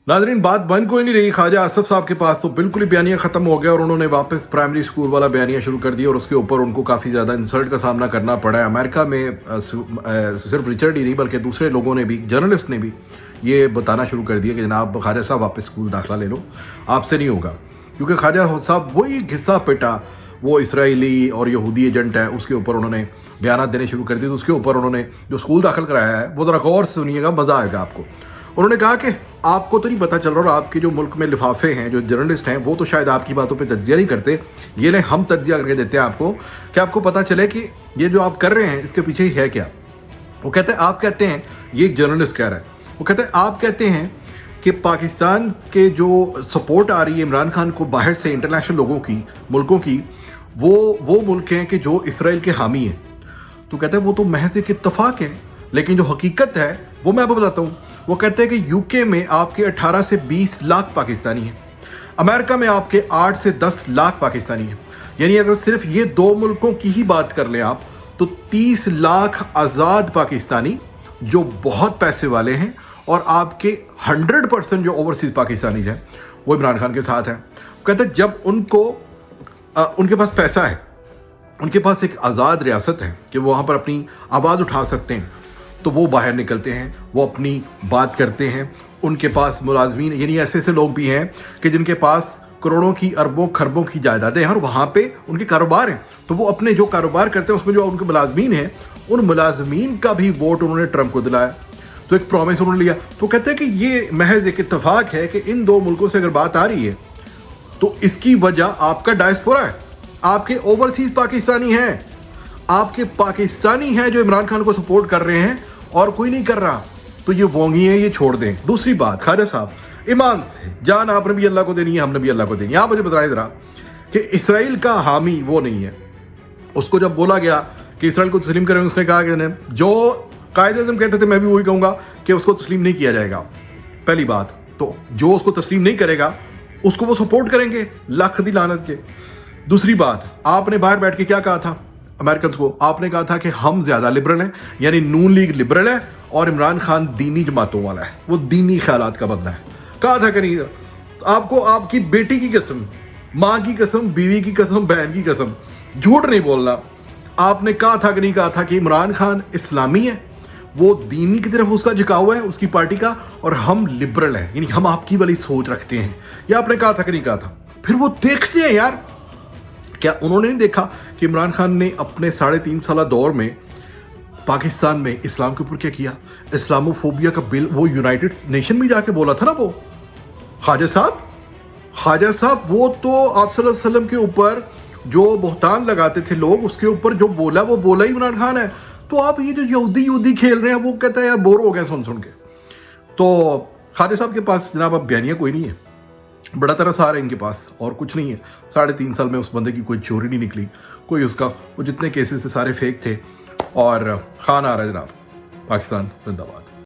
नाजरीन, बात बन कोई नहीं रही। ख्वाजा आसफ साहब के पास तो बिल्कुल ही बयानिया ख़त्म हो गया और उन्होंने वापस प्राइमरी स्कूल वाला बयानिया शुरू कर दिया और उसके ऊपर उनको काफ़ी ज़्यादा इंसल्ट का सामना करना पड़ा है। अमेरिका में सिर्फ रिचर्ड ही नहीं बल्कि दूसरे लोगों ने भी, जर्नलिस्ट ने भी ये बताना शुरू कर दिया कि जनाब ख्वाजा साहब वापस स्कूल दाखिला ले लो, आपसे नहीं होगा। क्योंकि ख्वाजा साहब वही घिस्सा पिटा वो इसराइली और यहूदी एजेंट है, उसके ऊपर उन्होंने बयान देने शुरू कर दिए। तो उसके ऊपर उन्होंने जो स्कूल दाखिल कराया है वो ज़रा गौर से सुनिएगा, मज़ा आएगा आपको। उन्होंने कहा कि आपको तो नहीं पता चल रहा और आपके जो मुल्क में लिफाफे हैं, जो जर्नलिस्ट हैं, वो तो शायद आपकी बातों पे तज्जिया नहीं करते। ये ले हम तज्जिया करके देते हैं आपको कि आपको पता चले कि ये जो आप कर रहे हैं इसके पीछे ही है क्या। वो कहते हैं, आप कहते हैं, ये एक जर्नलिस्ट कह रहा है, वो कहते हैं आप कहते हैं कि पाकिस्तान के जो सपोर्ट आ रही है इमरान खान को बाहर से, इंटरनेशनल लोगों की, मुल्कों की, वो मुल्क हैं कि जो इसराइल के हामी हैं। तो कहते हैं वो तो महज एक इत्तफाक है, लेकिन जो हकीकत है वो मैं आपको बताता हूँ। वो कहते हैं कि यूके में आपके 18 से 20 लाख पाकिस्तानी हैं, अमेरिका में आपके 8 से 10 लाख पाकिस्तानी हैं। यानी अगर सिर्फ ये दो मुल्कों की ही बात कर लें आप, तो 30 लाख आज़ाद पाकिस्तानी जो बहुत पैसे वाले हैं, और आपके 100% जो ओवरसीज पाकिस्तानी हैं वो इमरान खान के साथ हैं। कहते हैं जब उनके पास पैसा है, उनके पास एक आज़ाद रियासत है कि वो वहाँ पर अपनी आवाज़ उठा सकते हैं, तो वो बाहर निकलते हैं, वो अपनी बात करते हैं। उनके पास मुलाजमीन, यानी ऐसे ऐसे लोग भी हैं कि जिनके पास करोड़ों की, अरबों खरबों की जायदादें हैं और वहाँ पे उनके कारोबार हैं। तो वो अपने जो कारोबार करते हैं उसमें जो उनके मुलाजमीन हैं, उन मुलाजमीन का भी वोट उन्होंने ट्रंप को दिलाया। तो एक प्रॉमिस उन्होंने लिया। तो कहते हैं कि ये महज एक इत्तेफाक है कि इन दो मुल्कों से अगर बात आ रही है तो इसकी वजह आपका डायस्पोरा है, आपके ओवरसीज पाकिस्तानी हैं, आपके पाकिस्तानी हैं जो इमरान खान को सपोर्ट कर रहे हैं और कोई नहीं कर रहा। तो ये वोंगी है, ये छोड़ दें। दूसरी बात, ख्वाजा साहब, ईमान से जान आपने भी अल्लाह को देनी है, हमने भी अल्लाह को देनी है। आप मुझे बताएं जरा कि इसराइल का हामी वो नहीं है। उसको जब बोला गया कि इसराइल को तस्लीम करें, उसने कहा कि जो कायदे-ए-आज़म कहते थे मैं भी वही कहूँगा कि उसको तस्लीम नहीं किया जाएगा। पहली बात तो जो उसको तस्लीम नहीं करेगा उसको वो सपोर्ट करेंगे, लाख दी लानत के। दूसरी बात, आपने बाहर बैठ के क्या कहा था अमेरिकन को? आपने कहा था कि हम ज़्यादा लिबरल हैं, यानी नून लीग लिबरल है और इमरान खान दीनी जमातों वाला है, वो दीनी ख्यालात का बंदा है। कहा था कि नहीं? तो आपको आपकी बेटी की कसम, माँ की कसम, बीवी की कसम, बहन की कसम, झूठ नहीं बोलना। आपने कहा था कि नहीं कहा था कि इमरान खान इस्लामी है, वो दीनी की तरफ उसका झुकाव है, उसकी पार्टी का, और हम लिबरल हैं, यानी हम आपकी वाली सोच रखते हैं। ये आपने कहा था कि नहीं कहा था? फिर वो देखते हैं यार, क्या उन्होंने नहीं देखा कि इमरान खान ने अपने 3.5 साल दौर में पाकिस्तान में इस्लाम के ऊपर क्या किया? इस्लामोफोबिया का बिल वो यूनाइटेड नेशन में जाके बोला था ना। वो ख्वाजा साहब वो तो आप सल्लल्लाहु अलैहि वसल्लम के ऊपर जो बहतान लगाते थे लोग, उसके ऊपर जो बोला वो बोला ही इमरान खान है। तो आप ये जो यहूदी खेल रहे हैं, वो कहता है यार बोर हो गए सुन के। तो ख्वाजा साहब के पास जनाब अब बयानिया कोई नहीं है, बड़ा तरस आ रहा है इनके पास, और कुछ नहीं है। 3.5 साल में उस बंदे की कोई चोरी नहीं निकली, कोई उसका, वो जितने केसेस थे सारे फेक थे। और खान आ रहा है जनाब, पाकिस्तान जिंदाबाद।